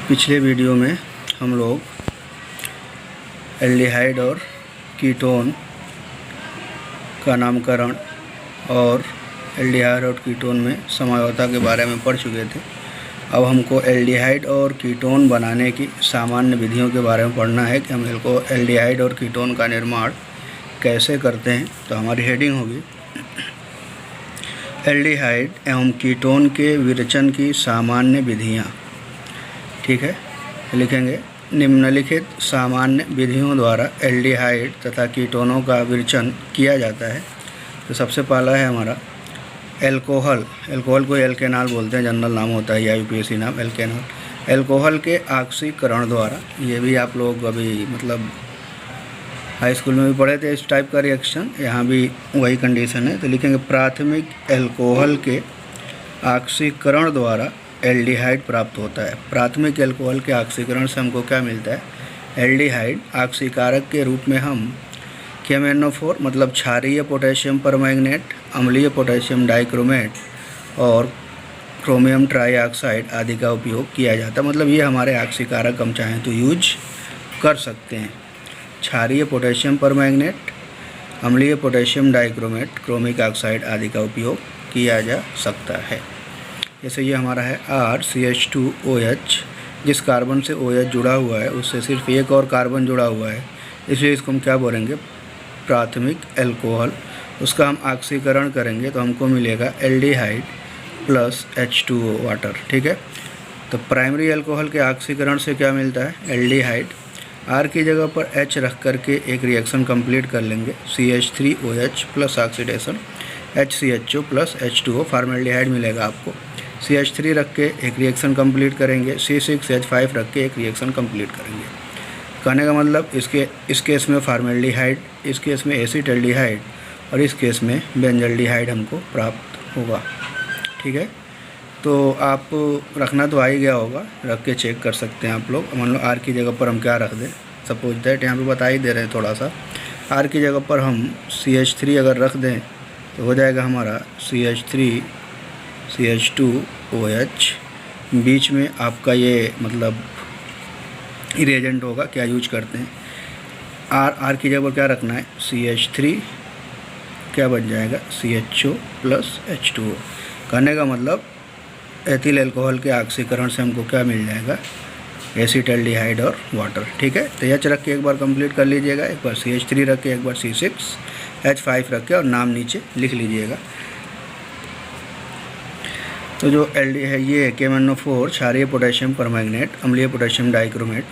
पिछले वीडियो में हम लोग एल्डिहाइड और कीटोन का नामकरण और एल्डिहाइड और कीटोन में समझौता के बारे में पढ़ चुके थे। अब हमको एल्डिहाइड और कीटोन बनाने की सामान्य विधियों के बारे में पढ़ना है कि हम एल्डिहाइड और कीटोन का निर्माण कैसे करते हैं। तो हमारी हेडिंग होगी एल्डिहाइड एवं कीटोन के विरचन की सामान्य विधियाँ। ठीक है, लिखेंगे निम्नलिखित सामान्य विधियों द्वारा एल्डिहाइड तथा कीटोनों का विरचन किया जाता है। तो सबसे पहला है हमारा एल्कोहल को एल्केनॉल बोलते हैं, जनरल नाम होता है या यूपीएससी नाम एल्केनॉल। एल्कोहल के ऑक्सीकरण द्वारा, ये भी आप लोग अभी मतलब हाई स्कूल में भी पढ़े थे इस टाइप का रिएक्शन, यहाँ भी वही कंडीशन है। तो लिखेंगे प्राथमिक एल्कोहल के ऑक्सीकरण द्वारा एल्डिहाइड प्राप्त होता है। प्राथमिक एल्कोहल के ऑक्सीकरण से हमको क्या मिलता है? एल्डिहाइड। ऑक्सीकारक के रूप में हम KMnO4 मतलब क्षारीय पोटेशियम परमैंगनेट, अम्लीय पोटेशियम डाइक्रोमेट और क्रोमियम ट्राईऑक्साइड आदि का उपयोग किया जाता है। मतलब ये हमारे ऑक्सीकारक हम चाहें तो यूज कर सकते हैं। क्षारीय पोटेशियम परमैंगनेट, अम्लीय पोटेशियम डाइक्रोमेट, क्रोमिक ऑक्साइड आदि का उपयोग किया जा सकता है। जैसे ये हमारा है RCH2OH, जिस कार्बन से OH जुड़ा हुआ है उससे सिर्फ एक और कार्बन जुड़ा हुआ है, इसलिए इसको हम क्या बोलेंगे? प्राथमिक एल्कोहल। उसका हम ऑक्सीकरण करेंगे तो हमको मिलेगा एल्डिहाइड प्लस H2O वाटर। ठीक है, तो प्राइमरी एल्कोहल के ऑक्सीकरण से क्या मिलता है? एल्डिहाइड। R की जगह पर H रख करके एक रिएक्शन कंप्लीट कर लेंगे, CH3OH plus oxidation HCHO plus H2O, formaldehyde मिलेगा आपको। CH3 रख के एक रिएक्शन कंप्लीट करेंगे, C6H5 रख के एक रिएक्शन कंप्लीट करेंगे। कहने का मतलब इस केस में फॉर्मेल्डिहाइड, इस केस में एसिटल्डिहाइड और इस केस में बेंजल्डिहाइड हमको प्राप्त होगा। ठीक है, तो आप रखना तो आ ही गया होगा, रख के चेक कर सकते हैं आप लोग। मान लो R की जगह पर हम क्या रख दें, सपोज दैट यहाँ पे बता ही दे रहे हैं थोड़ा सा। R की जगह पर हम CH3 अगर रख दें तो हो जाएगा हमारा CH3 CH2OH, बीच में आपका ये मतलब रिएजेंट होगा, क्या यूज करते हैं R की जगह पर क्या रखना है? CH3 क्या बन जाएगा? CHO plus H2O। कहने का मतलब एथिल अल्कोहल के ऑक्सीकरण से हमको क्या मिल जाएगा? एसिटल्डिहाइड और वाटर। ठीक है, तो H रख के एक बार कंप्लीट कर लीजिएगा, एक बार CH3 रख के, एक बार C6H5 रख के और नाम नीचे लिख लीजिएगा। तो जो है ये KMnO4 क्षारीय पोटेशियम परमैंगनेट, अम्लीय पोटेशियम डाइक्रोमेट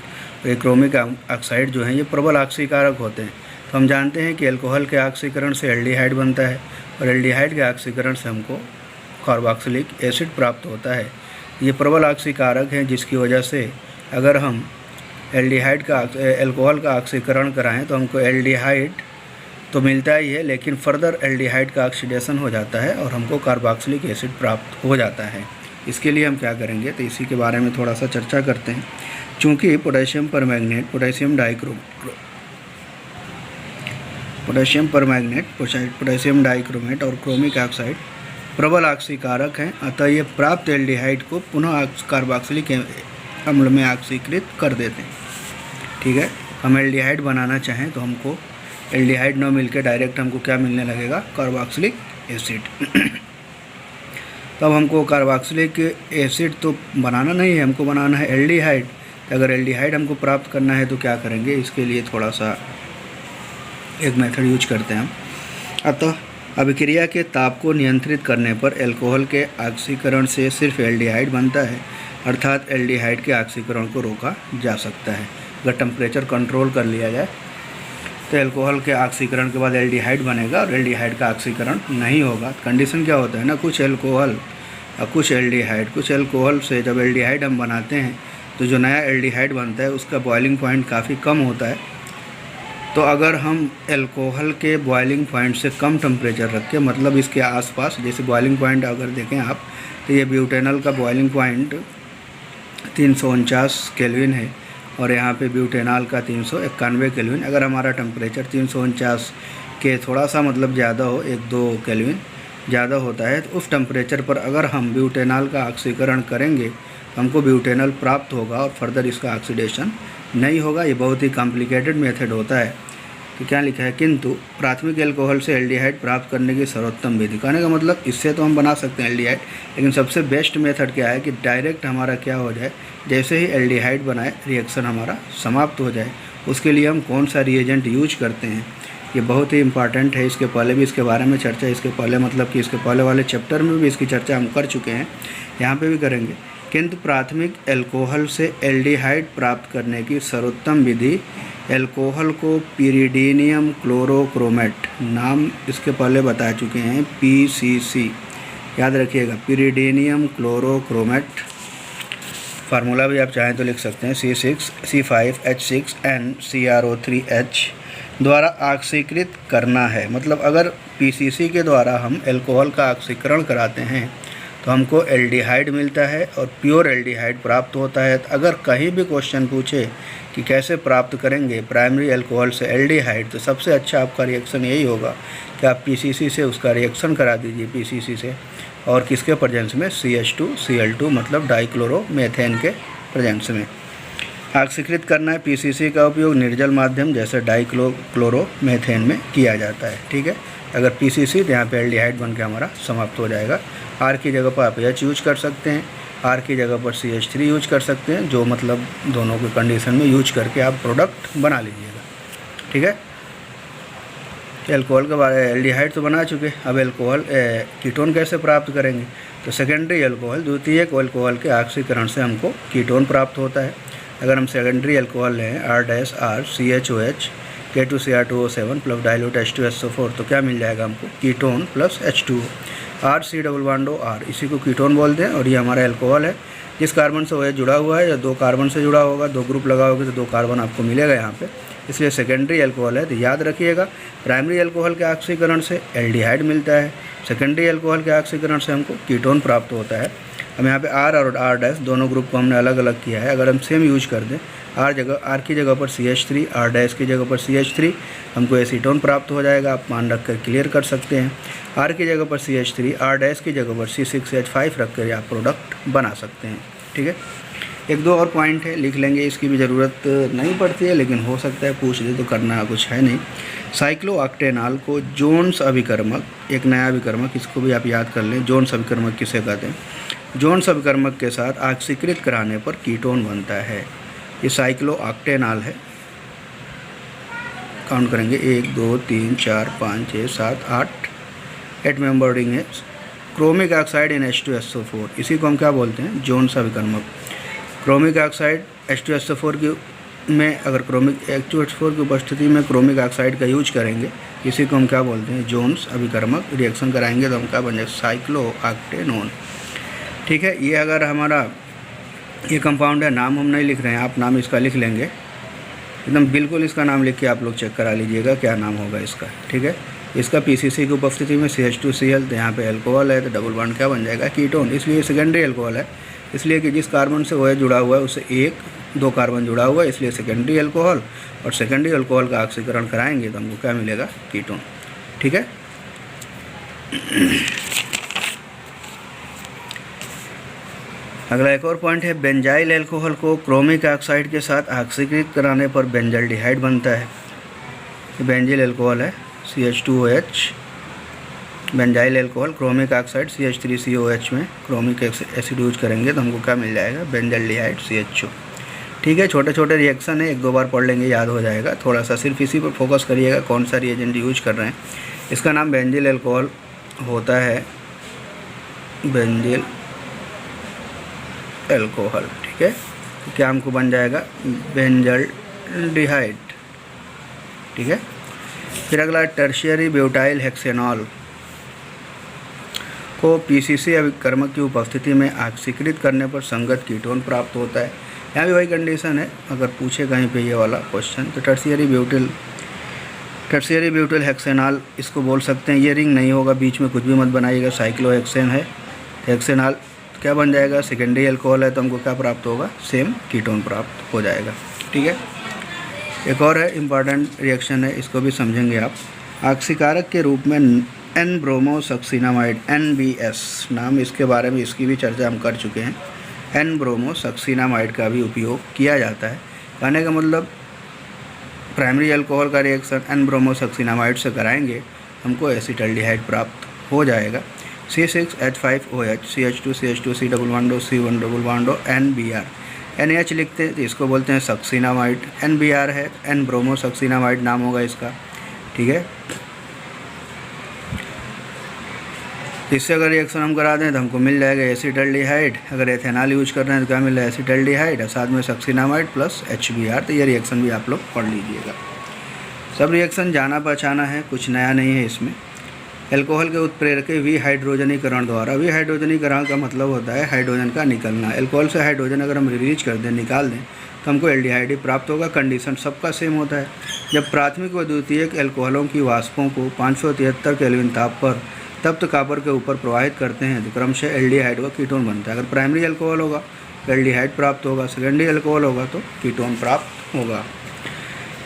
और क्रोमिक ऑक्साइड जो हैं ये प्रबल ऑक्सीकारक होते हैं। तो हम जानते हैं कि एल्कोहल के ऑक्सीकरण से एल्डिहाइड बनता है और एल्डिहाइड के ऑक्सीकरण से हमको कार्बोक्सिलिक एसिड प्राप्त होता है। ये प्रबल ऑक्सीकारक हैं, जिसकी वजह से अगर हम एल्कोहल का ऑक्सीकरण कराएँ तो हमको एल्डिहाइड तो मिलता ही है, लेकिन फर्दर एल्डिहाइड का ऑक्सीडेशन हो जाता है और हमको कार्बोक्सिलिक एसिड प्राप्त हो जाता है। इसके लिए हम क्या करेंगे, तो इसी के बारे में थोड़ा सा चर्चा करते हैं। चूँकि पोटेशियम परमैंगनेट, पोटेशियम डाइक्रोमेट और क्रोमिक ऑक्साइड प्रबल ऑक्सीकारक हैं, अतः ये प्राप्त एल्डिहाइड को पुनः कार्बोक्सिलिक अम्ल में ऑक्सीकृत कर देते हैं। ठीक है, हम एल्डिहाइड बनाना चाहें तो हमको एल्डिहाइड न मिलकर डायरेक्ट हमको क्या मिलने लगेगा? Carboxylic acid. तब हमको कार्बोक्सिलिक एसिड तो बनाना नहीं है, हमको बनाना है एल्डिहाइड। अगर एल्डिहाइड हमको प्राप्त करना है तो क्या करेंगे? इसके लिए थोड़ा सा एक मेथड यूज करते हैं हम। अतः अभिक्रिया के ताप को नियंत्रित करने पर एल्कोहल के ऑक्सीकरण से सिर्फ एल्डिहाइड बनता है, अर्थात एल्डिहाइड के ऑक्सीकरण को रोका जा सकता है। अगर टेम्परेचर कंट्रोल कर लिया जाए तो एल्कोहल के ऑक्सीकरण के बाद एल्डिहाइड बनेगा और एल्डिहाइड का ऑक्सीकरण नहीं होगा। कंडीशन क्या होता है ना, कुछ एल्कोहल और कुछ एल्डिहाइड। कुछ एल्कोहल से जब एल्डिहाइड हम बनाते हैं तो जो नया एल्डिहाइड बनता है उसका बॉइलिंग पॉइंट काफ़ी कम होता है। तो अगर हम एल्कोहल के बॉइलिंग पॉइंट से कम टेम्परेचर रख के, मतलब इसके आसपास, जैसे बॉइलिंग पॉइंट अगर देखें आप तो ये ब्यूटेनॉल का बॉइलिंग पॉइंट 349 केल्विन है और यहाँ पे ब्यूटेनॉल का 391 केल्विन। अगर हमारा टेम्परेचर 349 के थोड़ा सा मतलब ज़्यादा हो, 1-2 केल्विन ज़्यादा होता है, तो उस टेम्परेचर पर अगर हम ब्यूटेनॉल का ऑक्सीकरण करेंगे हमको ब्यूटेनॉल प्राप्त होगा और फर्दर इसका ऑक्सीडेशन नहीं होगा। ये बहुत ही कॉम्प्लिकेटेड मेथड होता है। तो क्या लिखा है, किंतु प्राथमिक एल्कोहल से एल्डिहाइड प्राप्त करने की सर्वोत्तम विधि। कहने का मतलब इससे तो हम बना सकते हैं एल्डिहाइड, लेकिन सबसे बेस्ट मेथड क्या है कि डायरेक्ट हमारा क्या हो जाए, जैसे ही एल्डिहाइड बनाए रिएक्शन हमारा समाप्त हो जाए। उसके लिए हम कौन सा रिएजेंट यूज करते हैं, ये बहुत ही इंपॉर्टेंट है। इसके पहले भी इसके बारे में चर्चा, इसके पहले मतलब कि इसके पहले वाले चैप्टर में भी इसकी चर्चा हम कर चुके हैं, यहाँ पे भी करेंगे। किंतु प्राथमिक एल्कोहल से एल्डिहाइड प्राप्त करने की सर्वोत्तम विधि एल्कोहल को पिरिडीनियम क्लोरोक्रोमेट, नाम इसके पहले बता चुके हैं, PCC, याद रखिएगा, पिरिडीनियम क्लोरोक्रोमेट। फार्मूला भी आप चाहें तो लिख सकते हैं, C6H6NCrO3H द्वारा ऑक्सीकृत करना है। मतलब अगर PCC के द्वारा हम एल्कोहल का ऑक्सीकरण कराते हैं तो हमको एल्डिहाइड मिलता है और प्योर एल्डिहाइड प्राप्त होता है। तो अगर कहीं भी क्वेश्चन पूछे कि कैसे प्राप्त करेंगे प्राइमरी एल्कोहल से एल्डिहाइड, तो सबसे अच्छा आपका रिएक्शन यही होगा कि आप PCC से उसका रिएक्शन करा दीजिए, PCC से, और किसके प्रेजेंस में, CH2Cl2 मतलब डाइक्लोरोमेथेन के प्रेजेंस में ऑक्सीकृत करना है। PCC का उपयोग निर्जल माध्यम जैसे डाइक्लोरोमेथेन में किया जाता है। ठीक है, अगर PCC तो यहाँ पे एल्डिहाइड बन के हमारा समाप्त हो जाएगा। R की जगह पर आप H यूज कर सकते हैं, R की जगह पर CH3 यूज कर सकते हैं, जो मतलब दोनों के कंडीशन में यूज करके आप प्रोडक्ट बना लीजिएगा। ठीक है, एल्कोहल के बारे में एल्डिहाइड तो बना चुके, अब एल्कोहल कीटोन कैसे प्राप्त करेंगे। तो सेकेंडरी एल्कोहल, द्वितीयक एल्कोहल के ऑक्सीकरण से हमको कीटोन प्राप्त होता है। अगर हम सेकेंडरी एल्कोहल लें R' CHOH K2Cr2O7 plus dilute H2SO4, तो क्या मिल जाएगा हमको, कीटोन प्लस H2O, R इसी को कीटोन बोलते हैं। और ये हमारा एल्कोहल है, जिस कार्बन से OH जुड़ा हुआ है या 2 कार्बन से जुड़ा होगा, 2 ग्रुप लगाओगे तो 2 कार्बन आपको मिलेगा यहाँ पे, इसलिए सेकेंडरी एल्कोहल है। तो याद रखिएगा, प्राइमरी एल्कोहल के ऑक्सीकरण से एल्डिहाइड मिलता है, सेकेंडरी एल्कोहल के ऑक्सीकरण से हमको कीटोन प्राप्त होता है। हम यहाँ पे R और R' दोनों ग्रुप को हमने अलग अलग किया है। अगर हम सेम यूज कर दें, R की जगह पर CH3, R' की जगह पर CH3, हमको एसीटोन प्राप्त हो जाएगा। आप मान रख कर क्लियर कर सकते हैं। R की जगह पर CH3, R' की जगह पर C6H5 रख कर आप प्रोडक्ट बना सकते हैं। ठीक है, 1-2 और पॉइंट है, लिख लेंगे, इसकी भी ज़रूरत नहीं पड़ती है, लेकिन हो सकता है पूछ दे तो करना कुछ है नहीं। साइक्लोऑक्टेनॉल को जोन्स अभिकर्मक, एक नया अभिकर्मक, इसको भी आप याद कर लें, जोन्स अभिकर्मक किसे कहते हैं। जोन्स अभिकर्मक के साथ ऑक्सीकृत कराने पर कीटोन बनता है। ये साइक्लोऑक्टेनॉल है, काउंट करेंगे 1 2 3 4 5 6 7 8 मेंबर रिंग है। क्रोमिक ऑक्साइड इन H2SO4, इसी को हम क्या बोलते हैं, जोन्स अभिकर्मक। क्रोमिक ऑक्साइड H2SO4 की में अगर क्रोमिक H2SO4 की उपस्थिति में क्रोमिक ऑक्साइड का यूज करेंगे, इसी को हम क्या बोलते हैं, जोन्स अभिकर्मक। रिएक्शन कराएंगे तो हम क्या बन जाए, साइक्लोऑक्टेनोन। ठीक है, ये अगर हमारा ये कंपाउंड है, नाम हम नहीं लिख रहे हैं, आप नाम इसका लिख लेंगे एकदम बिल्कुल, इसका नाम लिख के आप लोग चेक करा लीजिएगा क्या नाम होगा इसका। ठीक है, इसका PCC की उपस्थिति में CH2Cl, तो यहाँ पे अल्कोहल है, तो डबल बॉन्ड क्या बन जाएगा, कीटोन। इसलिए सेकेंडरी अल्कोहल है, इसलिए कि जिस कार्बन से OH जुड़ा हुआ है उससे 1-2 कार्बन जुड़ा हुआ है, इसलिए सेकेंडरी अल्कोहल। और सेकेंडरी अल्कोहल का ऑक्सीकरण कराएंगे तो हमको क्या मिलेगा, कीटोन। ठीक है, अगला एक और पॉइंट है, बेंजाइल एल्कोहल को क्रोमिक ऑक्साइड के साथ ऑक्सीकृत कराने पर बेंजल्डिहाइड बनता है। बेंजाइल एल्कोहल है, CH2OH, benzyl alcohol, chromic oxide CH3COH में क्रोमिक एसिड यूज करेंगे तो हमको क्या मिल जाएगा, बेंजल्डिहाइड CHO। ठीक है, छोटे छोटे रिएक्शन है, 1-2 बार पढ़ लेंगे, याद हो जाएगा। थोड़ा सा सिर्फ इसी पर फोकस करिएगा, कौन सा रिएजेंट यूज कर रहे हैं। इसका नाम बेंजील एल्कोहल होता है, बेंजील एल्कोहल। ठीक है, तो क्या हमको बन जाएगा, बेंजल्डिहाइड। ठीक है, फिर अगला टर्शियरी ब्यूटाइल हेक्सेनॉल को PCC अभिकर्मक की उपस्थिति में ऑक्सीकृत करने पर संगत कीटोन प्राप्त होता है। यहाँ भी वही कंडीशन है, अगर पूछे कहीं पे ये वाला क्वेश्चन तो टर्शियरी ब्यूटिल हेक्सेनॉल इसको बोल सकते हैं। ये रिंग नहीं होगा, बीच में कुछ भी मत बनाइएगा, साइक्लोहेक्सेन है। हेक्सेनॉल क्या बन जाएगा, सेकेंडरी अल्कोहल है, तो हमको क्या प्राप्त होगा, सेम कीटोन प्राप्त हो जाएगा। ठीक है, एक और है इम्पॉर्टेंट रिएक्शन है, इसको भी समझेंगे आप। ऑक्सीकारक के रूप में N-ब्रोमोसक्सिनामाइड, NBS नाम, इसके बारे में इसकी भी चर्चा हम कर चुके हैं। एन ब्रोमोसक्सिनामाइड का भी उपयोग किया जाता है। कहने का मतलब प्राइमरी अल्कोहल का रिएक्शन एन ब्रोमोसक्सिनामाइड से कराएंगे, हमको एसिटल्डिहाइड प्राप्त हो जाएगा। C6H5OH CH2 CH2 C double bond C1 double bond NBr, NH लिखते हैं तो इसको बोलते हैं सक्सिनामाइड, NBr है एन ब्रोमोसक्सिनामाइड नाम होगा इसका, ठीक है। इससे अगर रिएक्शन हम करा दें तो हमको मिल जाएगा एसिटल्डिहाइड। अगर एथेनॉल यूज कर रहे हैं तो क्या मिल रहा है, एसिटल्डिहाइड और साथ में सक्सिनामाइड प्लस HBr। तो ये रिएक्शन भी आप लोग पढ़ लीजिएगा। सब रिएक्शन जाना पहचाना है, कुछ नया नहीं है इसमें। एल्कोहल के उत्प्रेरक विहाइड्रोजनीकरण द्वारा, विहाइड्रोजनीकरण का मतलब होता है हाइड्रोजन का निकलना। एल्कोहल से हाइड्रोजन अगर हम रिलीज कर दें, निकाल दें, तो हमको एल्डिहाइड ही प्राप्त होगा। कंडीशन सबका सेम होता है। जब प्राथमिक व द्वितीयक एल्कोहलों की वाष्पों को 573 केल्विन ताप पर तप्त कॉपर के ऊपर प्रवाहित करते हैं तो क्रमशः एल्डिहाइड व कीटोन बनता है। अगर प्राइमरी अल्कोहल होगा तो एल्डिहाइड प्राप्त होगा, सेकेंडरी अल्कोहल होगा तो कीटोन प्राप्त होगा।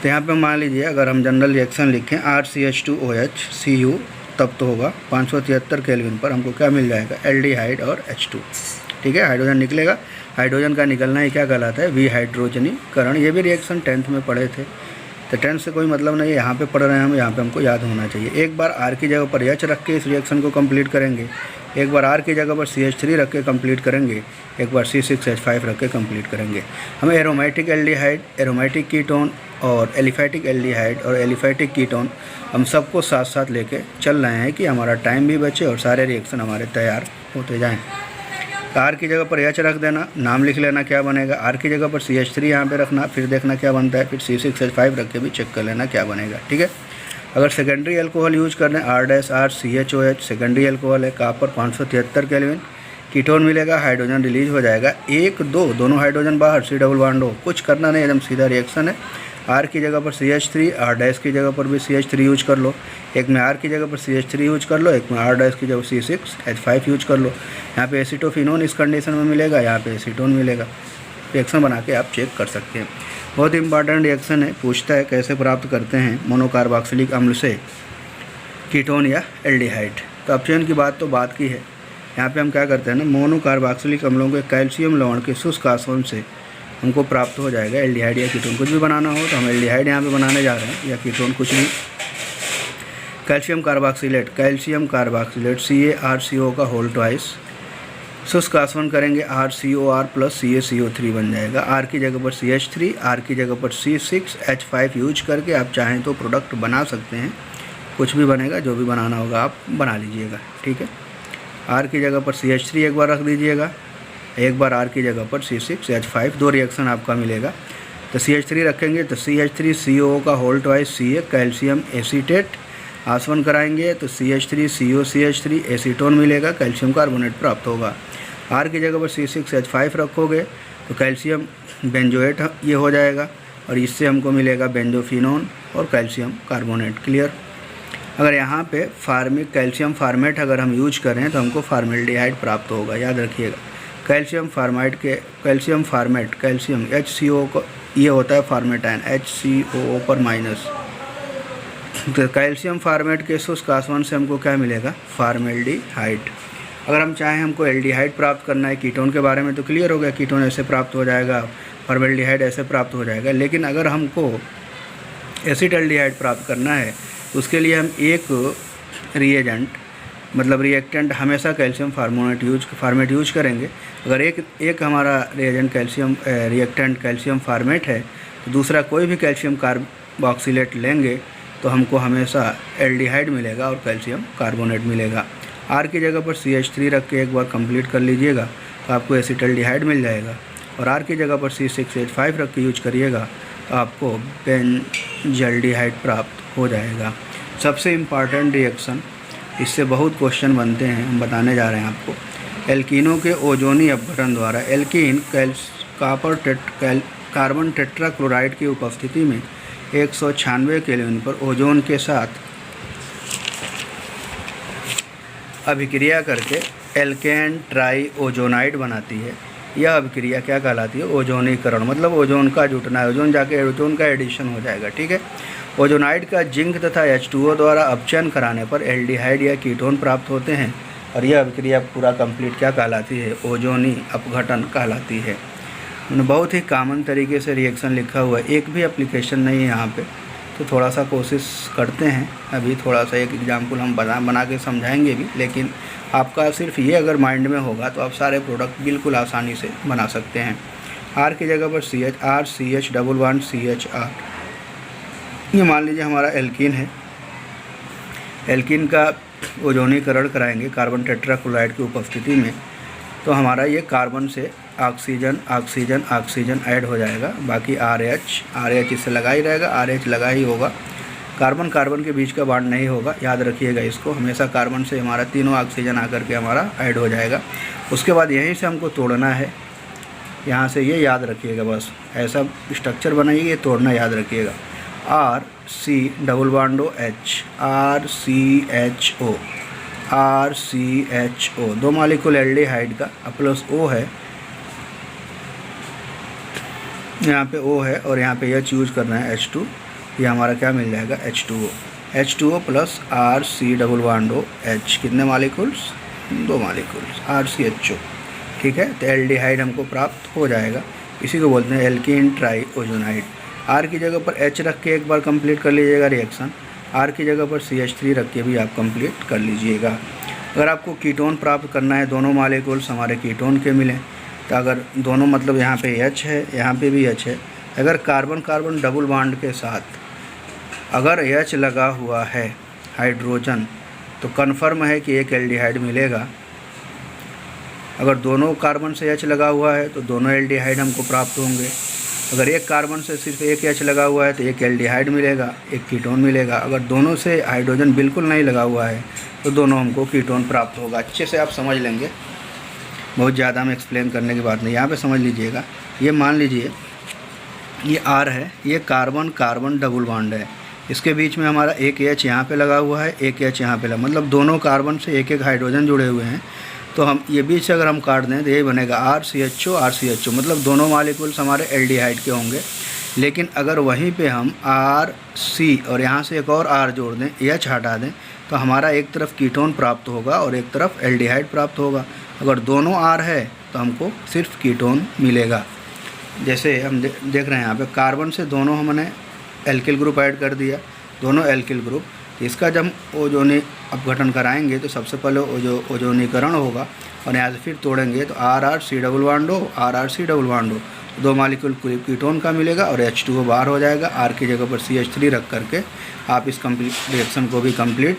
तो यहाँ पे मान लीजिए अगर हम जनरल रिएक्शन लिखें RCH2OH Cu तप्त होगा 573 केल्विन पर, हमको क्या मिल जाएगा, एल्डिहाइड और H2, ठीक है। हाइड्रोजन निकलेगा। हाइड्रोजन का निकलना ही क्या कहलाता है, विहाइड्रोजनीकरण। ये भी रिएक्शन 10th में पढ़े थे, तो 10th से कोई मतलब नहीं है, यहाँ पे पढ़ रहे हैं हम, यहाँ पे हमको याद होना चाहिए। एक बार R की जगह पर H रख के इस रिएक्शन को कंप्लीट करेंगे, एक बार R की जगह पर CH3 रख के कंप्लीट करेंगे, एक बार C6H5 रख के कंप्लीट करेंगे। हम एरोमेटिक एल्डिहाइड, एरोमेटिक कीटोन और एलिफैटिक एल्डिहाइड और एलिफैटिक कीटोन हम सबको साथ साथ लेके चल रहे हैं कि हमारा टाइम भी बचे और सारे रिएक्शन हमारे तैयार होते जाएँ। R की जगह पर H रख देना, नाम लिख लेना क्या बनेगा। R की जगह पर CH3 यहाँ पे रखना, फिर देखना क्या बनता है, फिर C6H5 रख के भी चेक कर लेना क्या बनेगा, ठीक है। अगर सेकेंडरी अल्कोहल यूज कर रहे हैं R-CHOH सेकेंडरी अल्कोहल है, कॉपर 573 केल्विन, कीटोन मिलेगा, हाइड्रोजन रिलीज हो जाएगा 1 2, दोनों हाइड्रोजन बाहर, C डबल बॉन्ड हो, कुछ करना नहीं, एकदम सीधा रिएक्शन है। R की जगह पर CH3, R- की जगह पर भी CH3 यूज कर लो, एक में R की जगह पर CH3 यूज कर लो, एक में R- की जगह C6H5 यूज कर लो। यहाँ पे एसिटोफिनोन इस कंडीशन में मिलेगा, यहाँ पे एसीटोन मिलेगा। रिएक्शन बना के आप चेक कर सकते हैं। बहुत इंपॉर्टेंट रिएक्शन है, पूछता है कैसे प्राप्त करते हैं मोनोकार्बोक्सिलिक अम्ल से कीटोन या एल्डिहाइड। तो ऑप्शन की बात तो बात की है, यहाँ पे हम क्या करते हैं ना, मोनोकार्बोक्सिलिक अम्लों के कैल्शियम लवण के शुष्क आसवन से हमको प्राप्त हो जाएगा एल्डिहाइड या कीटोन। कुछ भी बनाना हो तो हम एल्डिहाइड यहाँ पे बनाने जा रहे हैं या कीटोन, कुछ भी। कैल्शियम कार्बोक्सिलेट CaRCO का होल ट्वाइस, शुष्क आसवन करेंगे RCOR प्लस CaCO3 बन जाएगा। R की जगह पर CH3, R की जगह पर C6H5 यूज करके आप चाहें तो प्रोडक्ट बना सकते हैं, कुछ भी बनेगा, जो भी बनाना होगा आप बना लीजिएगा, ठीक है। R की जगह पर CH3 एक बार रख दीजिएगा, एक बार R की जगह पर C6H5, 2 रिएक्शन आपका मिलेगा। तो CH3 रखेंगे तो CH3CO का whole twice Ca calcium acetate, आसवन कराएंगे तो CH3COCH3 एसीटोन मिलेगा, कैल्शियम कार्बोनेट प्राप्त होगा। R की जगह पर C6H5 रखोगे तो कैल्शियम बेंजोएट ये हो जाएगा और इससे हमको मिलेगा बेंजोफिनोन और कैल्शियम कार्बोनेट, क्लियर। अगर यहाँ पे कैल्शियम फार्मेट अगर हम यूज करें तो हमको फार्मेल्डिहाइड प्राप्त होगा, याद रखिएगा। कैल्शियम फार्मेट कैल्शियम HCO को ये होता है फार्मेटाइन, HCOO पर माइनस। तो कैल्शियम फार्मेट के शुष्क आसवन से हमको क्या मिलेगा, फार्मेल्डिहाइड। अगर हम चाहें हमको एल्डिहाइड प्राप्त करना है, कीटोन के बारे में तो क्लियर हो गया, कीटोन ऐसे प्राप्त हो जाएगा, फार्मेल्डिहाइड ऐसे प्राप्त हो जाएगा। लेकिन अगर हमको एसिटल्डिहाइड प्राप्त करना है तो उसके लिए हम एक रिएजेंट मतलब रिएक्टेंट हमेशा कैल्शियम फार्मेट यूज करेंगे। अगर एक हमारा रिएजेंट रिएक्टेंट कैल्शियम फार्मेट है तो दूसरा कोई भी कैल्शियम कार्बोक्सिलेट लेंगे तो हमको हमेशा एल्डिहाइड मिलेगा और कैल्शियम कार्बोनेट मिलेगा। R की जगह पर CH3 रख के एक बार कंप्लीट कर लीजिएगा तो आपको एसिटल्डिहाइड मिल जाएगा, और R की जगह पर C6H5 रख के यूज करिएगा तो आपको बेंजल्डिहाइड प्राप्त हो जाएगा। सबसे इम्पॉर्टेंट रिएक्शन, इससे बहुत क्वेश्चन बनते हैं, हम बताने जा रहे हैं आपको। एल्कीनों के ओजोनी अपघटन द्वारा एल्कीन कार्बन टेट्राक्लोराइड की उपस्थिति में 196 केल्विन पर ओजोन के साथ अभिक्रिया करके एल्केन ट्राई ओजोनाइड बनाती है। यह अभिक्रिया क्या कहलाती है, ओजोनीकरण, मतलब ओजोन का जुटना है, ओजोन जाके ओजोन का एडिशन हो जाएगा, ठीक है। ओजोनाइड का जिंक तथा H2O द्वारा अपचयन कराने पर एल्डिहाइड या कीटोन प्राप्त होते हैं। और यह अभिक्रिया पूरा कंप्लीट क्या कहलाती है, ओजोनी अपघटन कहलाती है। बहुत ही कॉमन तरीके से रिएक्शन लिखा हुआ है, एक भी एप्लीकेशन नहीं है यहाँ पे, तो थोड़ा सा कोशिश करते हैं। अभी थोड़ा सा एक एग्जाम्पल हम बना के समझाएंगे भी, लेकिन आपका सिर्फ ये अगर माइंड में होगा तो आप सारे प्रोडक्ट बिल्कुल आसानी से बना सकते हैं। आर की जगह पर CH, R CH double bond CHR। ये मान लीजिए हमारा एल्कीन है, एल्कीन का ओजोनीकरण कराएंगे कार्बन टेट्राक्लोराइड की उपस्थिति में, तो हमारा ये कार्बन से ऑक्सीजन ऑक्सीजन ऑक्सीजन ऐड हो जाएगा, बाकी RH इससे लगा ही रहेगा, RH लगा ही होगा, कार्बन कार्बन के बीच का बॉन्ड नहीं होगा, याद रखिएगा इसको, हमेशा कार्बन से हमारा तीनों ऑक्सीजन आकर के हमारा ऐड हो जाएगा। उसके बाद यहीं से हमको तोड़ना है, यहाँ से ये याद रखिएगा, बस ऐसा स्ट्रक्चर बनाइए, ये तोड़ना याद रखिएगा। RC double bond OH, RCHO, 2 molecule aldehyde का प्लस O है, यहाँ पे O है और यहाँ पे H यूज करना है H2, ये हमारा क्या मिल जाएगा H2O plus RC double bond OH, कितने मॉलिक्यूल्स, 2 मॉलिक्यूल्स RCHO, ठीक है। तो एल्डिहाइड हमको प्राप्त हो जाएगा, इसी को बोलते हैं एल्कीन ट्राइओजोनाइड। R की जगह पर H रख के एक बार कंप्लीट कर लीजिएगा रिएक्शन, R की जगह पर CH3 रख के भी आप कंप्लीट कर लीजिएगा। अगर आपको कीटोन प्राप्त करना है, दोनों मॉलिक्यूल्स हमारे कीटोन के मिलें, तो अगर दोनों मतलब यहाँ पे H है, यहाँ पे भी H है, अगर कार्बन कार्बन डबल बॉन्ड के साथ अगर H लगा हुआ है हाइड्रोजन, तो कन्फर्म है कि एक एल्डिहाइड मिलेगा। अगर दोनों कार्बन से H लगा हुआ है तो दोनों एल्डिहाइड हमको प्राप्त होंगे। अगर एक कार्बन से सिर्फ एक H लगा हुआ है तो एक एल्डिहाइड मिलेगा, एक कीटोन मिलेगा। अगर दोनों से हाइड्रोजन बिल्कुल नहीं लगा हुआ है तो दोनों हमको कीटोन प्राप्त होगा। अच्छे से आप समझ लेंगे, बहुत ज़्यादा में एक्सप्लेन करने की बात नहीं, यहाँ पे समझ लीजिएगा। ये मान लीजिए ये R है, ये कार्बन कार्बन डबल बॉन्ड है, इसके बीच में हमारा एक H यहाँ पे लगा हुआ है, एक H यहाँ पे लगा, मतलब दोनों कार्बन से एक एक हाइड्रोजन जुड़े हुए हैं। तो हम ये बीच से अगर हम काट दें तो यही बनेगा RCHO, मतलब दोनों मॉलिक्यूल्स हमारे एल्डिहाइड के होंगे। लेकिन अगर वहीं पे हम RC और यहाँ से एक और R जोड़ दें, H हटा दें, तो हमारा एक तरफ कीटोन प्राप्त होगा और एक तरफ एल्डिहाइड प्राप्त होगा। अगर दोनों R है तो हमको सिर्फ कीटोन मिलेगा। जैसे हम देख रहे हैं यहाँ पे कार्बन से दोनों हमने एल्किल ग्रुप ऐड कर दिया, दोनों एल्किल ग्रुप। तो इसका जब ओजोनी अपघटन कराएंगे तो सबसे पहले ओजोनीकरण होगा और यहाँ से फिर तोड़ेंगे तो RRC double bond O, RRC double bond O, 2 molecule ketone का मिलेगा और H2O बाहर हो जाएगा। R की जगह पर CH3 रख करके आप इस रिएक्शन को भी कंप्लीट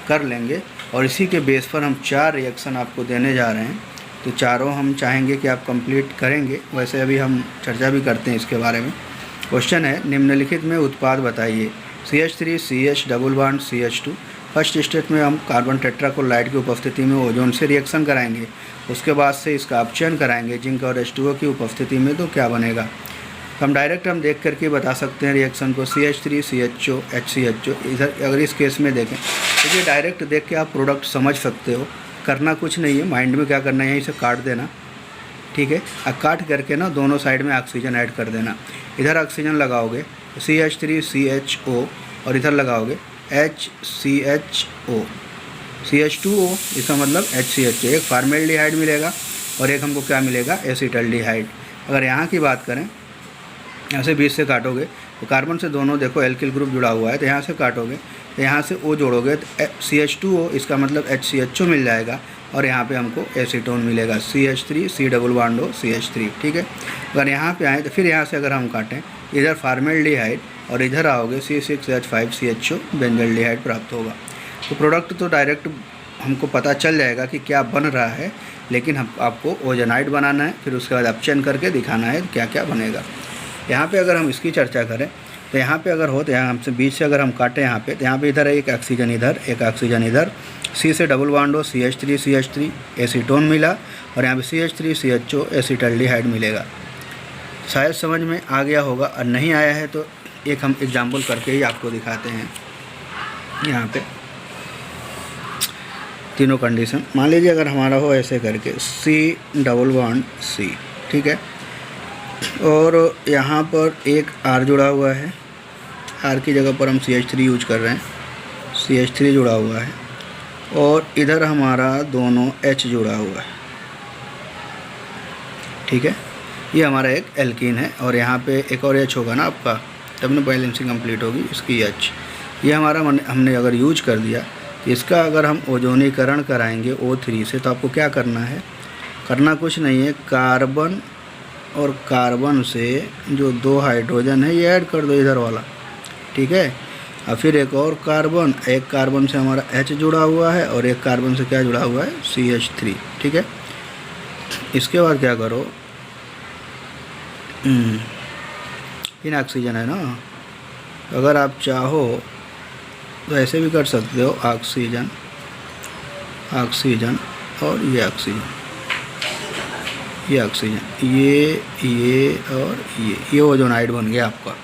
कर लेंगे। और इसी के बेस पर हम 4 रिएक्शन आपको देने जा रहे हैं, तो चारों हम चाहेंगे कि आप कंप्लीट करेंगे। वैसे अभी हम चर्चा भी करते हैं इसके बारे में। क्वेश्चन है, निम्नलिखित में उत्पाद बताइए। CH3 CH double bond CH2। First step में हम कार्बन टेट्राक्लोराइड की उपस्थिति में ओजोन से रिएक्शन कराएंगे, उसके बाद से इसका अपचयन कराएंगे जिंक और H2O की उपस्थिति में, तो क्या बनेगा। तो हम डायरेक्ट हम देख करके बता सकते हैं रिएक्शन को। CH3 CHO HCHO, इधर अगर इस केस में देखें तो ये डायरेक्ट देख के आप प्रोडक्ट समझ सकते हो। करना कुछ नहीं है, माइंड में क्या करना है, यहीं से काट देना, ठीक है। अब काट करके ना दोनों साइड में ऑक्सीजन ऐड कर देना। इधर ऑक्सीजन लगाओगे CH3 CHO और इधर लगाओगे HCHO, CH2O, इसका मतलब HCHO। एक फॉर्मेल्डिहाइड मिलेगा और एक हमको क्या मिलेगा, एसिटल्डिहाइड। अगर यहाँ की बात करें, यहाँ से बीच से काटोगे तो कार्बन से दोनों देखो एल्किल ग्रुप जुड़ा हुआ है, तो यहाँ से काटोगे तो यहाँ से O जोड़ोगे तो CH2O, इसका मतलब HCHO मिल जाएगा और यहाँ पे हमको एसीटोन मिलेगा CH3 C double bond O CH3, ठीक है। अगर यहाँ पे आए तो फिर यहाँ से अगर हम काटें, इधर फॉर्मेल्डिहाइड और इधर आओगे C6H5CHO बेंजल्डिहाइड प्राप्त होगा। तो प्रोडक्ट तो डायरेक्ट हमको पता चल जाएगा कि क्या बन रहा है, लेकिन हम आपको ओजोनाइड बनाना है, फिर उसके बाद अपचयन करके दिखाना है क्या क्या बनेगा। यहाँ पे अगर हम इसकी चर्चा करें तो यहाँ पे अगर हो तो यहाँ हमसे बीच से अगर हम काटें यहाँ पे, तो यहाँ पे इधर एक ऑक्सीजन इधर, एक ऑक्सीजन इधर, C से डबल बॉन्ड हो CH3 एसीटोन मिला और यहाँ पे CH3 CHO एसिटल्डिहाइड मिलेगा। शायद समझ में आ गया होगा, और नहीं आया है तो एक हम एग्जाम्पल करके ही आपको दिखाते हैं। यहाँ पे तीनों कंडीशन मान लीजिए अगर हमारा हो ऐसे करके C डबल बॉन्ड C, ठीक है, और यहाँ पर एक R जुड़ा हुआ है, R की जगह पर हम CH3 यूज कर रहे हैं, CH3 जुड़ा हुआ है और इधर हमारा दोनों H जुड़ा हुआ है, ठीक है। ये हमारा एक एल्कीन है और यहाँ पे एक और H होगा ना आपका, तब ना बैलेंसिंग कंप्लीट होगी इसकी H। ये हमारा हमने अगर यूज कर दिया तो इसका अगर हम ओजोनीकरण कराएंगे O3 से, तो आपको क्या करना है, करना कुछ नहीं है, कार्बन और कार्बन से जो 2 हाइड्रोजन है ये ऐड कर दो इधर वाला, ठीक है। और फिर एक और कार्बन, एक कार्बन से हमारा H जुड़ा हुआ है और एक कार्बन से क्या जुड़ा हुआ है, CH3, ठीक है। इसके बाद क्या करो, इन ऑक्सीजन है ना, अगर आप चाहो तो ऐसे भी कर सकते हो, ऑक्सीजन ऑक्सीजन और ये ऑक्सीजन, ये ऑक्सीजन, ये और ये ओजोनाइड बन गया आपका,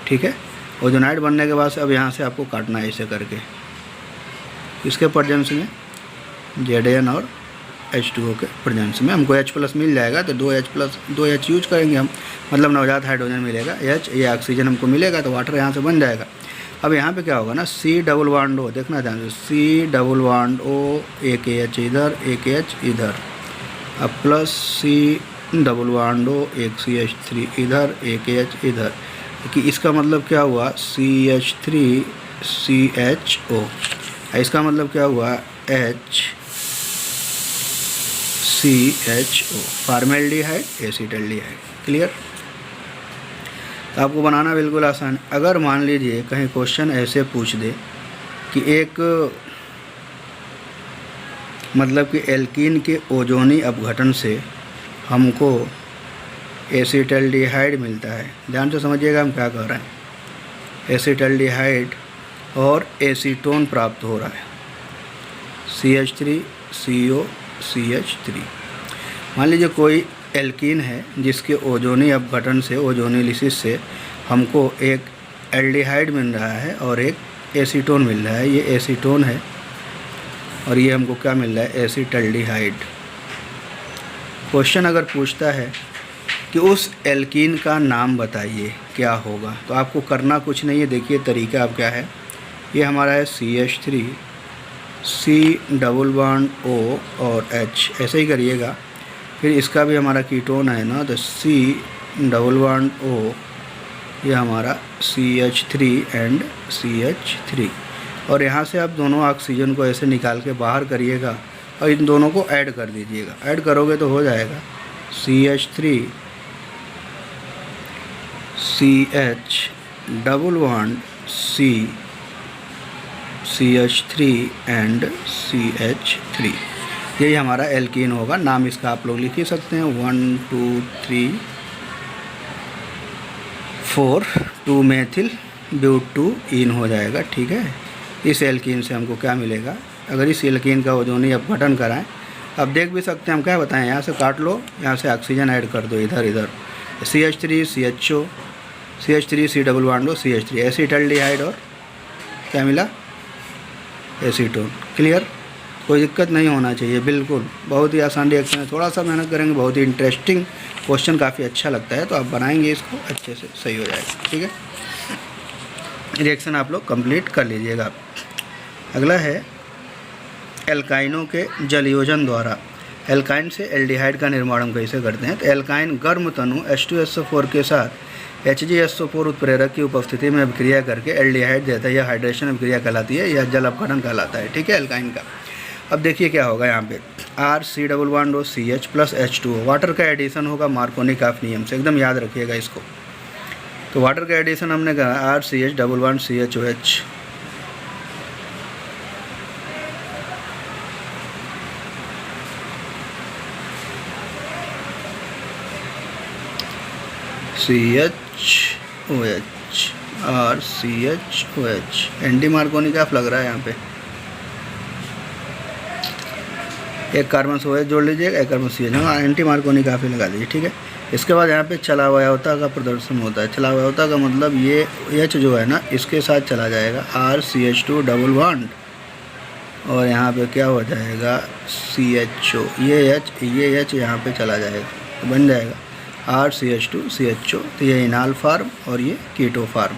ठीक है। ओजोनाइड बनने के बाद से अब यहाँ से आपको काटना है ऐसे करके, इसके प्रेजेंस में Zn और H2O के प्रेजेंस में हमको H+ मिल जाएगा, तो 2H यूज करेंगे हम, मतलब नवजात हाइड्रोजन मिलेगा, H, ये ऑक्सीजन हमको मिलेगा, तो वाटर यहाँ से बन जाएगा। अब यहाँ पे क्या होगा ना, C डबल बॉन्ड O, देखना ध्यान से, C डबल बॉन्ड O, एक H इधर, एक H इधर, अब plus C double bond O, एक CH3 इधर, एक H इधर, कि इसका मतलब क्या हुआ, CH3 CHO, इसका मतलब क्या हुआ, HCHO, फॉर्मेल्डिहाइड एसिटल्डिहाइड। क्लियर। तो आपको बनाना बिल्कुल आसान है। अगर मान लीजिए कहीं क्वेश्चन ऐसे पूछ दे कि एक मतलब कि एल्कीन के ओजोनी अपघटन से हमको एसिटल्डिहाइड मिलता है, ध्यान से समझिएगा हम क्या कह रहे हैं, एसिटल्डिहाइड और एसीटोन प्राप्त हो रहा है, CH3 CO CH3। मान लीजिए कोई एल्कीन है जिसके ओजोनी अपघटन से, ओजोनिलिसिस से हमको एक एल्डिहाइड मिल रहा है और एक एसीटोन मिल रहा है, ये एसीटोन है और ये हमको क्या मिल रहा है, एसिटल्डिहाइड। क्वेश्चन अगर पूछता है कि उस एल्कीन का नाम बताइए क्या होगा, तो आपको करना कुछ नहीं है, देखिए तरीका अब क्या है, ये हमारा है CH3 C double bond O और H, ऐसे ही करिएगा। फिर इसका भी हमारा कीटोन है ना, तो C डबल बॉन्ड O, ये हमारा CH3 एंड CH3, और यहाँ से आप दोनों ऑक्सीजन को ऐसे निकाल के बाहर करिएगा और इन दोनों को ऐड कर दीजिएगा, ऐड करोगे तो हो जाएगा CH3 CH double bond C CH3 and CH3, यही हमारा एल्कीन होगा। नाम इसका आप लोग लिख ही सकते हैं, 1 2 3 4 2 मेथिल ब्यूटूइन हो जाएगा, ठीक है। इस एल्कीन से हमको क्या मिलेगा, अगर इस एल्कीन का ओजोनी अपघटन कराएं, अब देख भी सकते हैं हम, क्या बताएं, यहाँ से काट लो, यहाँ से ऑक्सीजन ऐड कर दो इधर इधर, CH3 CHO, CH3 C double bond O CH3, acetaldehyde और क्या मिला, एसीटोन। क्लियर, कोई दिक्कत नहीं होना चाहिए, बिल्कुल बहुत ही आसान रिएक्शन है, थोड़ा सा मेहनत करेंगे, बहुत ही इंटरेस्टिंग क्वेश्चन, काफ़ी अच्छा लगता है, तो आप बनाएंगे इसको अच्छे से, सही हो जाएगा, ठीक है। रिएक्शन आप लोग कंप्लीट कर लीजिएगा। अगला है एल्काइनों के जलयोजन द्वारा एल्काइन से एल्डिहाइड का निर्माण हम कैसे करते हैं। तो एल्काइन गर्म तनु H2SO4 के साथ HgSO4 उत्प्रेरक की उपस्थिति में अभिक्रिया करके एल्डिहाइड देता है, यह हाइड्रेशन अभिक्रिया कहलाती है, यह जल अपघटन कहलाता है, ठीक है, एल्काइन का। अब देखिए क्या होगा, यहाँ पे R C double bond O CH plus H2O, water का एडिशन होगा मार्कोनिकॉफ नियम से, एकदम याद रखिएगा इसको। तो वाटर का एडिशन हमने कहा RCH double bond CHOH, CHOH और CHOH, एंटी मार्कोनिकॉफ लग रहा है यहाँ पे, एक कार्बन से OH जोड़ लीजिएगा, एक कार्बन CH, हाँ एंटी मार्कोनिकॉफ ही लगा दीजिए, ठीक है। इसके बाद यहाँ पे चलावयवता का प्रदर्शन होता है, चलावयवता का मतलब ये H जो है ना, इसके साथ चला जाएगा RCH2 डबल बॉन्ड और यहाँ पे क्या हो जाएगा CHO, ये H यहाँ पे चला जाएगा, तो बन जाएगा RCH2 CHO, तो ये इनाल फार्म और ये कीटो फार्म,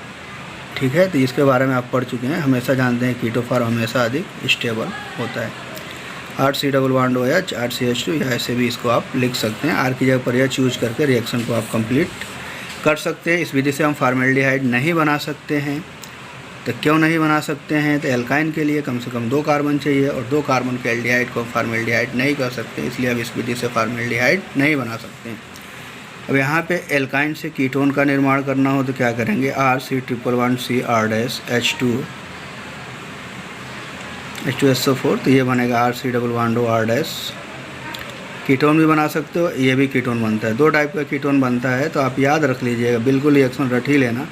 ठीक है। तो इसके बारे में आप पढ़ चुके हैं, हमेशा जानते हैं कीटो फॉर्म हमेशा अधिक स्टेबल होता है। RC+OH RCH2 या ऐसे भी इसको आप लिख सकते हैं। R की जगह पर H यूज करके रिएक्शन को आप कंप्लीट कर सकते हैं। इस विधि से हम फॉर्मेल्डिहाइड नहीं बना सकते हैं। तो क्यों नहीं बना सकते हैं? तो एल्काइन के लिए कम से कम 2 कार्बन चाहिए और 2 कार्बन के एल्डिहाइड को फॉर्मेल्डिहाइड नहीं कर सकते, इसलिए हम इस विधि से फॉर्मेल्डिहाइड नहीं बना सकते हैं। अब यहाँ पे एल्काइन से कीटोन का निर्माण करना हो तो क्या करेंगे? RC111CR-H2SO4, तो ये बनेगा RC+OR। कीटोन भी बना सकते हो, ये भी कीटोन बनता है। 2 टाइप का कीटोन बनता है, तो आप याद रख लीजिएगा, बिल्कुल रिएक्शन रट ही लेना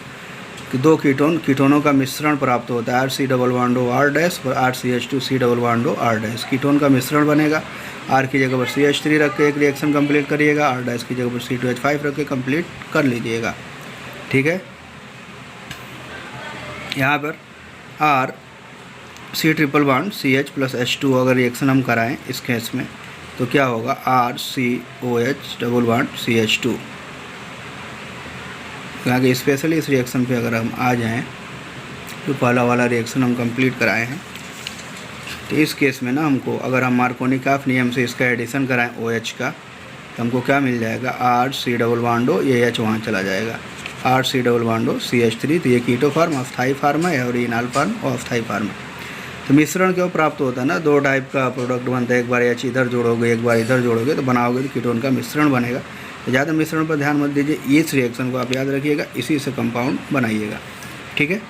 कि 2 कीटोनों का मिश्रण प्राप्त होता है, RC+OR और RCH2C+OR। कीटोन का मिश्रण बनेगा। R की जगह पर CH3 रख के एक रिएक्शन कंप्लीट करिएगा, R- की जगह पर C2H5 रख के कंप्लीट कर लीजिएगा। ठीक है। यहाँ पर RC+CH+H2 अगर रिएक्शन हम कराएं इस केस में तो क्या होगा? RCOH+CH2। यहाँ के स्पेशली इस रिएक्शन पे अगर हम आ जाएं तो पहला वाला रिएक्शन हम कंप्लीट कराए हैं, तो इस केस में ना हमको अगर हम मार्कोनिकॉफ नियम से इसका एडिशन कराएं OH का, तो हमको क्या मिल जाएगा? RC+O, ये H वहाँ चला जाएगा, RC+CH3। तो ये कीटो फॉर्म ऑफ थाई फॉर्म है और इनाल फॉर्म ऑफ थाई फॉर्म है। तो मिश्रण क्यों प्राप्त होता है ना? 2 टाइप का प्रोडक्ट बनता है, एक बार H इधर जोड़ोगे एक बार इधर जोड़ोगे तो बनाओगे तो कीटोन का मिश्रण बनेगा। तो ज़्यादा मिश्रण पर ध्यान मत दीजिए, इस रिएक्शन को आप याद रखिएगा, इसी से कंपाउंड बनाइएगा। ठीक है,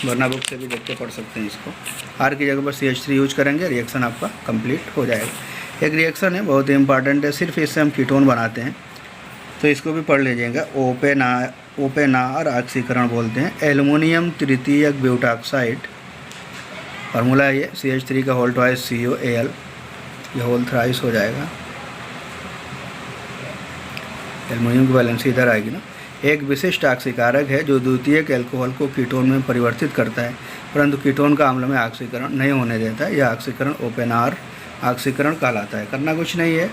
वरना बुक से भी देख के पढ़ सकते हैं इसको। R की जगह पर CH3 यूज करेंगे, रिएक्शन आपका कंप्लीट हो जाएगा। एक रिएक्शन है बहुत ही इंपॉर्टेंट है, सिर्फ इससे हम कीटोन बनाते हैं, तो इसको भी पढ़ लीजिएगा। ओपेनार ऑक्सीकरण बोलते हैं। एल्युमिनियम तृतीयक ब्यूटाक्साइड, फार्मूला है ये CH3 का होल ट्वाइस COAl, ये होल थ्राइस हो जाएगा। एल्युमिनियम की वैलेंसी इधर आएगी ना। एक विशिष्ट ऑक्सीकारक है जो द्वितीयक अल्कोहल को कीटोन में परिवर्तित करता है, परंतु कीटोन का अम्ल में ऑक्सीकरण नहीं होने देता है। यह ऑक्सीकरण ओपेनार ऑक्सीकरण कहलाता है। करना कुछ नहीं है,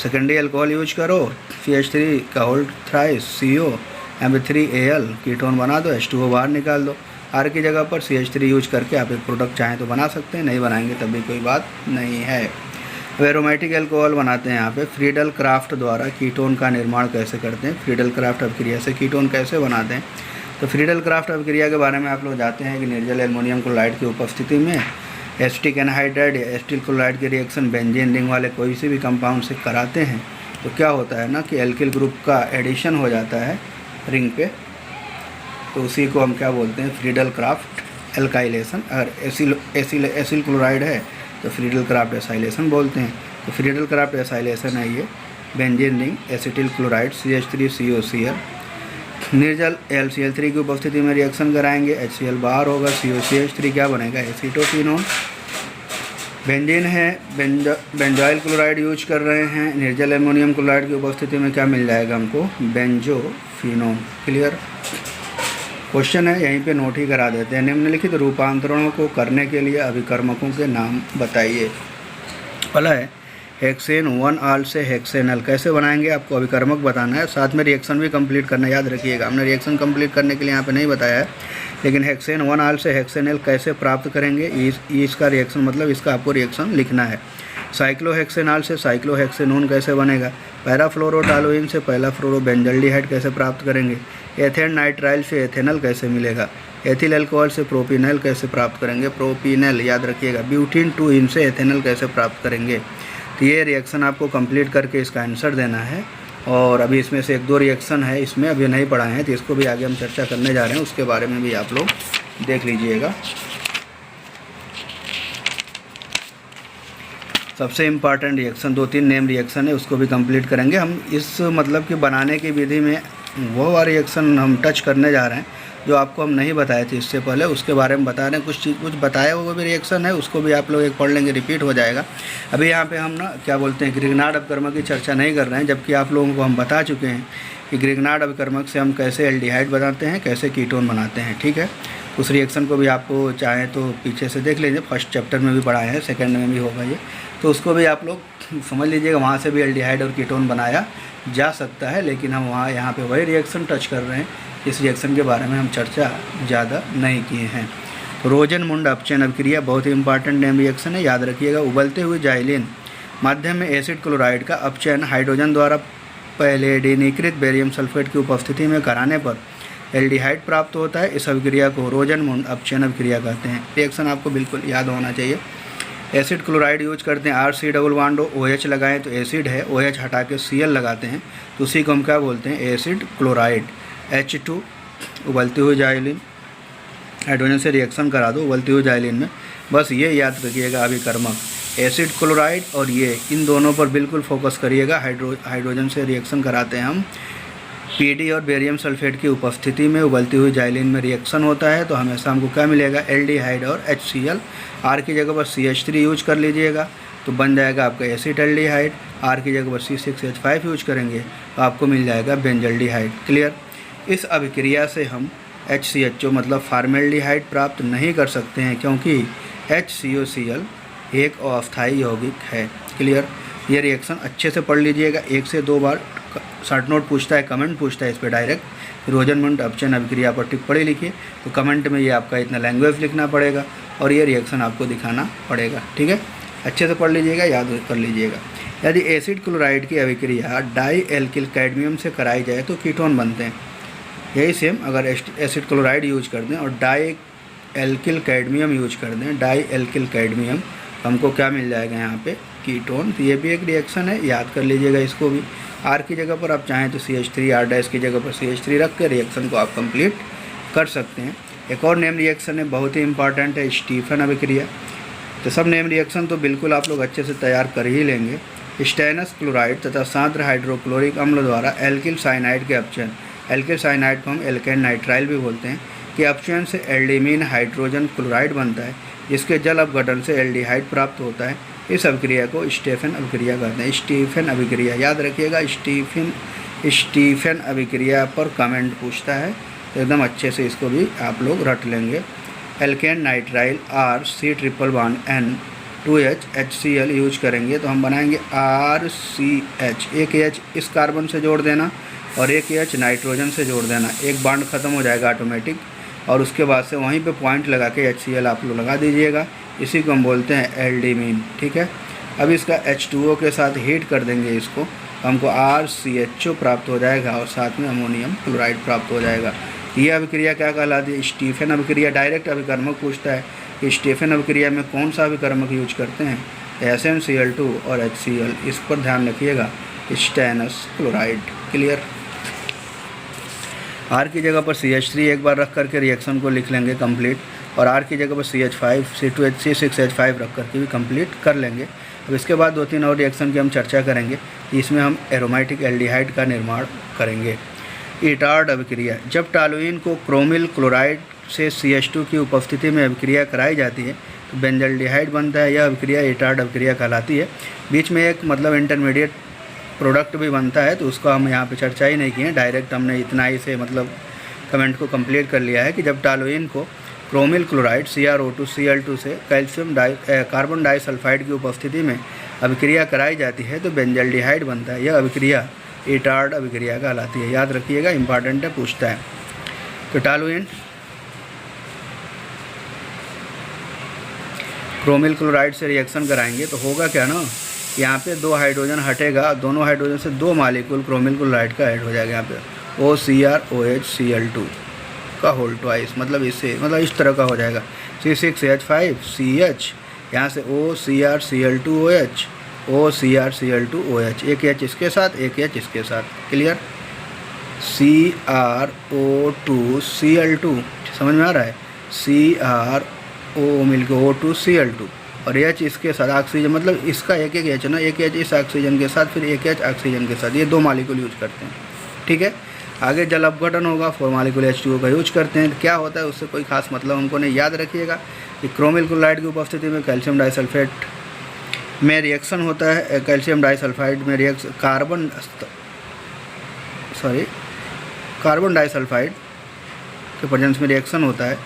सेकेंडरी अल्कोहल यूज करो, CH3 का whole thrice CO M3Al ketone बना दो, H2O बाहर निकाल दो। R की जगह पर CH3 यूज करके आप एक प्रोडक्ट चाहें तो बना सकते हैं, नहीं बनाएंगे तब भी कोई बात नहीं है। एरोमेटिक अल्कोहल बनाते हैं यहाँ पे। फ्रीडल क्राफ्ट द्वारा कीटोन का निर्माण कैसे करते हैं? फ्रीडल क्राफ्ट अभिक्रिया से कीटोन कैसे बनाते हैं? तो फ्रीडल क्राफ्ट अभिक्रिया के बारे में आप लोग जानते हैं कि निर्जल एल्युमिनियम क्लोराइड की उपस्थिति में एसिटिक एनहाइड्राइड या एसिटिल क्लोराइड की रिएक्शन बेंजीन रिंग वाले कोई से भी कंपाउंड से कराते हैं तो क्या होता है ना कि एल्किल ग्रुप का एडिशन हो जाता है रिंग पे, तो उसी को हम क्या बोलते हैं? Friedel craft alkylation. अगर एसिल क्लोराइड है तो फ्रीडल क्राफ्ट एसाइलेशन बोलते हैं। तो फ्रीडल क्राफ्ट एसाइलेशन है ये benzene ring acetyl chloride CH3COCl निर्जल LCl3 की उपस्थिति में रिएक्शन कराएंगे, HCl बाहर होगा, COCH3 क्या बनेगा? एसीटोफिनोन। बेंजीन है, बेंजोइल क्लोराइड यूज कर रहे हैं, निर्जल एमोनियम क्लोराइड की उपस्थिति में क्या मिल जाएगा हमको? बेंजोफिनोन। क्लियर? क्वेश्चन है, यहीं पे नोट ही करा देते हैं। निम्नलिखित रूपांतरणों को करने के लिए अभिकर्मकों के नाम बताइए। पहला है हेक्सेन 1 से हेक्सेनल। कैसे बनाएंगे आपको अभिकर्मक बताना है, साथ में रिएक्शन भी कंप्लीट करना, याद रखिएगा। हमने रिएक्शन कंप्लीट करने के लिए यहाँ पे नहीं बताया है, लेकिन हेक्सेन 1 से हेक्सेनल कैसे प्राप्त करेंगे, इसका रिएक्शन मतलब इसका आपको रिएक्शन लिखना है। साइक्लोहेक्सेनॉल से साइक्लोहेक्सेनोन कैसे बनेगा? पैराफ्लोरोटालुइन से पहला फ्लोरोबेंजल्डिहाइड कैसे प्राप्त करेंगे? एथेन नाइट्राइल से एथेनल कैसे मिलेगा? एथिल अल्कोहल से प्रोपिनल कैसे प्राप्त करेंगे? प्रोपिनल, याद रखिएगा। ब्यूटीन 2 से एथेनल कैसे प्राप्त करेंगे? तो ये रिएक्शन आपको कंप्लीट करके इसका आंसर देना है। और अभी इसमें से 1-2 रिएक्शन है, इसमें अभी नहीं पढ़ाए हैं, तो इसको भी आगे हम चर्चा करने जा रहे हैं, उसके बारे में भी आप लोग देख लीजिएगा। सबसे इम्पॉर्टेंट रिएक्शन 2-3 नेम रिएक्शन है, उसको भी कंप्लीट करेंगे हम। इस मतलब कि बनाने की विधि में वो वाला रिएक्शन हम टच करने जा रहे हैं जो आपको हम नहीं बताए थे इससे पहले, उसके बारे में बता रहे हैं। कुछ बताया हुआ भी रिएक्शन है, उसको भी आप लोग एक पढ़ लेंगे, रिपीट हो जाएगा। अभी यहाँ पे हम ना क्या बोलते हैं, ग्रिग्नार्ड अभिकर्मक की चर्चा नहीं कर रहे हैं, जबकि आप लोगों को हम बता चुके हैं कि ग्रिग्नार्ड अभिकर्मक से हम कैसे एल्डिहाइड बनाते हैं, कैसे कीटोन बनाते हैं। ठीक है, उस रिएक्शन को भी आपको चाहें तो पीछे से देख लीजिए, फर्स्ट चैप्टर में भी पढ़ाए हैं, सेकेंड में भी होगा ये, तो उसको भी आप लोग समझ लीजिएगा। वहाँ से भी एल्डिहाइड और कीटोन बनाया जा सकता है, लेकिन हम यहाँ पे वही रिएक्शन टच कर रहे हैं। इस रिएक्शन के बारे में हम चर्चा ज़्यादा नहीं किए हैं। रोज़नमुंड अपचयन अभिक्रिया बहुत ही इंपॉर्टेंट नेम रिएक्शन है, याद रखिएगा। उबलते हुए जाइलिन माध्यम में एसिड क्लोराइड का अपचयन हाइड्रोजन द्वारा पैलेडिनीकृत बेरियम सल्फेट की उपस्थिति में कराने पर एल्डिहाइड प्राप्त होता है। इस अभिक्रिया को रोज़नमुंड अपचयन अभिक्रिया कहते हैं। रिएक्शन आपको बिल्कुल याद होना चाहिए। एसिड क्लोराइड यूज करते हैं, RC डबल बॉन्ड OH लगाएं तो एसिड है, OH हटा के Cl लगाते हैं तो उसी को हम क्या बोलते हैं, एसिड क्लोराइड। H2 उबलती हुई जाइलिन, हाइड्रोजन से रिएक्शन करा दो उबलती हुई जाइलिन में, बस ये याद रखिएगा अभिकर्मक एसिड क्लोराइड और ये इन दोनों पर बिल्कुल फोकस करिएगा। हाइड्रोजन से रिएक्शन कराते हैं हम, PD और बेरियम सल्फेट की उपस्थिति में उबलती हुई जाइलिन में रिएक्शन होता है तो हमेशा हमको क्या मिलेगा, एल्डिहाइड और HCl। R की जगह पर CH3 यूज कर लीजिएगा तो बन जाएगा आपका एसिड एल्डिहाइड। R की जगह पर C6H5 यूज करेंगे तो आपको मिल जाएगा बेंजल्डिहाइड। क्लियर। इस अभिक्रिया से हम HCHO मतलब फॉर्मेल्डिहाइड प्राप्त नहीं कर सकते हैं क्योंकि HCOCl एक अस्थायी यौगिक है। क्लियर। ये रिएक्शन अच्छे से पढ़ लीजिएगा, 1 से 2 बार शॉर्ट नोट पूछता है, कमेंट पूछता है इस पर डायरेक्ट। रोज़नमुंड अपचयन अभिक्रिया पर टिप्पणी लिखिए तो कमेंट में ये आपका इतना लैंग्वेज लिखना पड़ेगा और ये रिएक्शन आपको दिखाना पड़ेगा। ठीक है, अच्छे से पढ़ लीजिएगा, याद कर लीजिएगा। यदि एसिड क्लोराइड की अभिक्रिया डाई एल्किल कैडमियम से कराई जाए तो कीटोन बनते हैं। यही सेम अगर एसिड क्लोराइड यूज कर दें और डाई एल्किल कैडमियम यूज कर दें, डाई एल्किल कैडमियम, हमको क्या मिल जाएगा यहाँ पे, कीटोन। तो ये भी एक रिएक्शन है, याद कर लीजिएगा इसको भी। R की जगह पर आप चाहें तो CH3, R' की जगह पर CH3 रख के रिएक्शन को आप कंप्लीट कर सकते हैं। एक और नेम रिएक्शन है, बहुत ही इंपॉर्टेंट है, स्टीफन अभिक्रिया। तो सब नेम रिएक्शन तो बिल्कुल आप लोग अच्छे से तैयार कर ही लेंगे। स्टेनस क्लोराइड तथा सांद्र हाइड्रोक्लोरिक अम्ल द्वारा एल्किल साइनाइड के अपचयन, एल्किल साइनाइड को हम एल्केन नाइट्राइल भी बोलते हैं, कि अपचयन से एल्डिमीन हाइड्रोजन क्लोराइड बनता है जिसके जल अपघटन से एल्डिहाइड प्राप्त होता है। इस अभिक्रिया को स्टीफन अभिक्रिया कहते हैं। स्टीफन अभिक्रिया याद रखिएगा, स्टीफन अभिक्रिया पर कमेंट पूछता है तो एकदम अच्छे से इसको भी आप लोग रट लेंगे। Alkane nitrile RC triple bond N 2H HCl use करेंगे तो हम बनाएंगे RCH। एक H इस कार्बन से जोड़ देना और एक H नाइट्रोजन से जोड़ देना, एक बॉन्ड ख़त्म हो जाएगा ऑटोमेटिक और उसके बाद से वहीं पे पॉइंट लगा के HCl आप लोग लगा दीजिएगा। इसी को हम बोलते हैं एल्डिमीन। ठीक है, अब इसका H2O के साथ हीट कर देंगे इसको, हमको RCHO प्राप्त हो जाएगा और साथ में अमोनियम क्लोराइड प्राप्त हो जाएगा। ये अभिक्रिया क्या कहलाती है, स्टीफन अभिक्रिया। डायरेक्ट अभिकर्मक पूछता है कि स्टीफन अभिक्रिया में कौन सा अभिकर्मक यूज करते हैं, SnCl2 और HCl। इस पर ध्यान रखिएगा, स्टेनस क्लोराइड। क्लियर। R की जगह पर CH3 एक बार रख करके रिएक्शन को लिख लेंगे कंप्लीट और R की जगह पर CH5, C6H5 रख करके भी कंप्लीट कर लेंगे। अब इसके बाद 2-3 और रिएक्शन की हम चर्चा करेंगे, इसमें हम एरोमेटिक एल्डिहाइड का निर्माण करेंगे। इटार्ड अभिक्रिया, जब टॉलुइन को क्रोमिल क्लोराइड से CH2 की उपस्थिति में अभिक्रिया कराई जाती है तो बेंजल्डिहाइड बनता है। यह अभिक्रिया इटार्ड अभिक्रिया कहलाती है। बीच में एक मतलब इंटरमीडिएट प्रोडक्ट भी बनता है तो उसको हम यहाँ पे चर्चा ही नहीं किए, डायरेक्ट हमने इतना ही से मतलब कमेंट को कंप्लीट कर लिया है कि जब टॉलुइन को क्रोमिल क्लोराइड CrO2 Cl2 से कार्बन डाइसल्फाइड की उपस्थिति में अभिक्रिया कराई जाती है तो बेंजल्डिहाइड बनता है। यह अभिक्रिया इटार्ड अभिक्रिया कहलाती है। याद रखिएगा, इंपॉर्टेंट है, पूछता है। तो टॉलुइन क्रोमिल क्लोराइड से रिएक्शन कराएंगे तो होगा क्या ना, यहाँ पे 2 हाइड्रोजन हटेगा, दोनों हाइड्रोजन से 2 मॉलिक्यूल क्रोमिल क्लोराइड का ऐड हो जाएगा। यहाँ पे OCrOH Cl2 का होल ट्वाइस, मतलब इससे मतलब इस तरह का हो जाएगा। C6H5 CH, यहाँ से OCrCl2OH, OCrCl2OH, एक H इसके साथ, एक H इसके साथ। क्लियर। CrO2 Cl2, समझ में आ रहा है, CrO मिलकर O2Cl2 और H इसके साथ ऑक्सीजन, मतलब इसका एक H ना, एक H इस ऑक्सीजन के साथ, फिर एक H ऑक्सीजन के साथ, ये 2 मॉलिक्यूल यूज करते हैं। ठीक है, आगे जल अपघटन होगा, 4 मॉलिक्यूल H2O का यूज करते हैं। क्या होता है उससे कोई खास मतलब हमको नहीं। याद रखिएगा कि क्रोमिल क्लोराइड की उपस्थिति में कैल्शियम डाइसल्फेट में रिएक्शन होता है। कैल्शियम डाइसल्फाइड में रिएक्शन कार्बन डाइसल्फाइड के प्रेजेंस में रिएक्शन होता है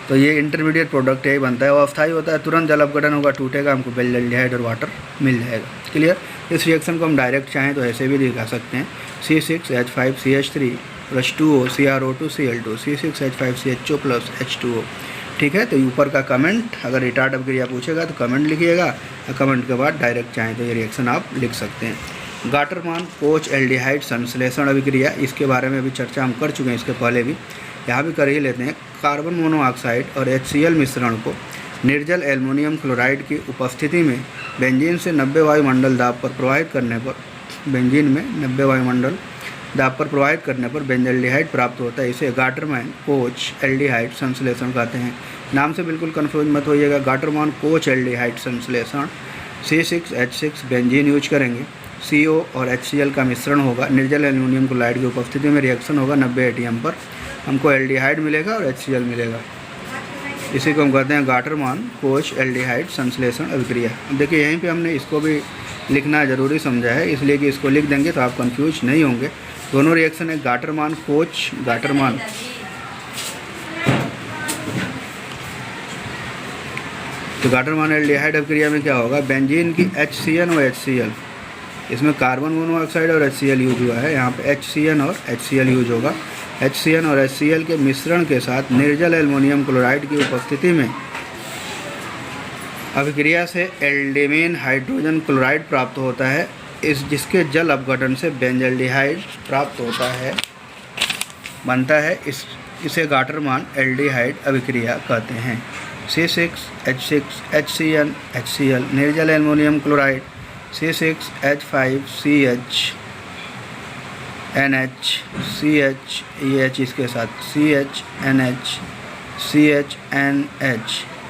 तो ये इंटरमीडिएट प्रोडक्ट यही बनता है और अस्थायी होता है, तुरंत जल अपघटन होगा, टूटेगा, हमको बेंजल्डिहाइड और वाटर मिल जाएगा। क्लियर। इस रिएक्शन को हम डायरेक्ट चाहें तो ऐसे भी दिखा सकते हैं, C6H5CH3 + 2O CrO2Cl2 C6H5CHO + H2O। ठीक है। तो ऊपर का कमेंट, अगर रिटार्ड अभिक्रिया पूछेगा तो कमेंट लिखिएगा, और कमेंट के बाद डायरेक्ट चाहें तो ये रिएक्शन आप लिख सकते हैं। गाटरमान कोच एल्डिहाइड संश्लेषण अभिक्रिया, इसके बारे में भी चर्चा हम कर चुके हैं इसके पहले भी, यहाँ भी कर ही लेते हैं। कार्बन मोनोऑक्साइड और HCl मिश्रण को निर्जल एल्युमिनियम क्लोराइड की उपस्थिति में बेंजीन से 90 वायुमंडल दाब पर प्रवाहित करने पर, बेंजीन में 90 वायुमंडल दाब पर प्रवाहित करने पर बेंजल्डिहाइड प्राप्त होता है। इसे गाटरमान कोच एल्डिहाइड संश्लेषण कहते हैं। नाम से बिल्कुल कन्फ्यूज मत होइएगा। गाटरमान कोच एल्डिहाइड संश्लेषण C6H6 बेंजीन यूज करेंगे, CO और HCl का मिश्रण होगा, निर्जल एल्युमिनियम क्लोराइड की उपस्थिति में रिएक्शन होगा, 90 ATM पर हमको एल्डिहाइड मिलेगा और HCl मिलेगा। इसी को हम कहते हैं गाटरमान कोच एल्डिहाइड संश्लेषण अभिक्रिया। अब देखिए यहीं पे हमने इसको भी लिखना ज़रूरी समझा है, इसलिए कि इसको लिख देंगे तो आप कंफ्यूज नहीं होंगे। दोनों रिएक्शन है, गाटरमान कोच, गाटरमान तो गाटरमान एल्डिहाइड अभिक्रिया में क्या होगा, बेंजीन की HCN और HCl, इसमें कार्बन मोनोऑक्साइड और HCl यूज हुआ है, यहाँ पे HCN और HCl यूज होगा। HCN और HCl के मिश्रण के साथ निर्जल एल्युमिनियम क्लोराइड की उपस्थिति में अभिक्रिया से एल्डेमीन हाइड्रोजन क्लोराइड प्राप्त होता है, जिसके जल अपघटन से बेंजल्डिहाइड प्राप्त होता है, बनता है। इसे गाटरमान एल्डिहाइड अभिक्रिया कहते हैं। C6H6HCN HCl निर्जल एल्युमिनियम क्लोराइड C6H5CHNH CH इसके साथ CHNH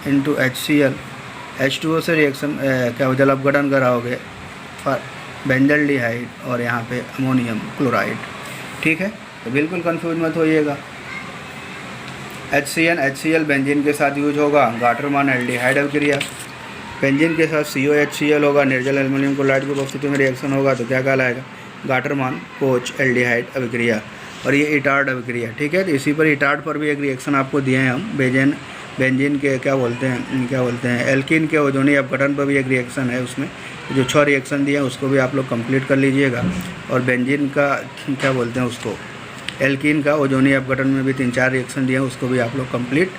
इंटू HCl H2O से रिएक्शन क्या जल अपघटन कराओगे बेंजल्डिहाइड और यहाँ पे अमोनियम क्लोराइड। ठीक है। तो बिल्कुल कंफ्यूज मत होइएगा। HCN HCl बेंजीन के साथ यूज होगा, गाटरमान एल्डिहाइड अभिक्रिया। बेंजीन के साथ COHCl होगा, निर्जल एल्युमिनियम क्लोराइड की उपस्थिति में रिएक्शन होगा, तो क्या कहलाएगा, गाटरमान कोच एल्डिहाइड अभिक्रिया। और ये इटार्ड अभिक्रिया। ठीक है। तो इसी पर इटार्ड पर भी एक रिएक्शन आपको दिए हैं हम, बेंजीन के क्या बोलते हैं एल्कीन के ओजोनी अपघटन पर भी एक रिएक्शन है, उसमें जो 6 रिएक्शन दिए हैं उसको भी आप लोग कंप्लीट कर लीजिएगा। और बेंजीन का क्या बोलते हैं उसको, एल्कीन का ओजोनी अपघटन में भी 3-4 रिएक्शन दिए हैं, उसको भी आप लोग कंप्लीट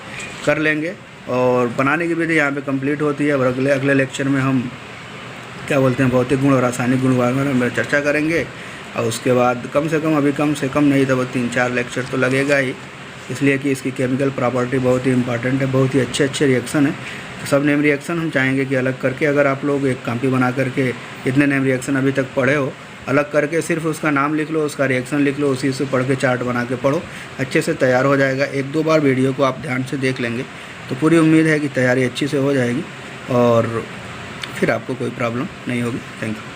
कर लेंगे। और बनाने की विधि यहाँ पे कंप्लीट होती है। और अगले लेक्चर में हम क्या बोलते हैं भौतिक गुण और रासायनिक गुण बारे में चर्चा करेंगे। और उसके बाद कम से कम नहीं तो 3-4 लेक्चर तो लगेगा ही, इसलिए कि इसकी केमिकल प्रॉपर्टी बहुत ही इंपॉर्टेंट है, बहुत ही अच्छे रिएक्शन है। तो सब नेम रिएक्शन हम चाहेंगे कि अलग करके, अगर आप लोग एक कॉपी बना करके इतने नेम रिएक्शन अभी तक पढ़े हो, अलग करके सिर्फ उसका नाम लिख लो, उसका रिएक्शन लिख लो, उसी से पढ़ के चार्ट बना के पढ़ो, अच्छे से तैयार हो जाएगा। 1-2 बार वीडियो को आप ध्यान से देख लेंगे तो पूरी उम्मीद है कि तैयारी अच्छी से हो जाएगी और फिर आपको कोई प्रॉब्लम नहीं होगी। Thank you.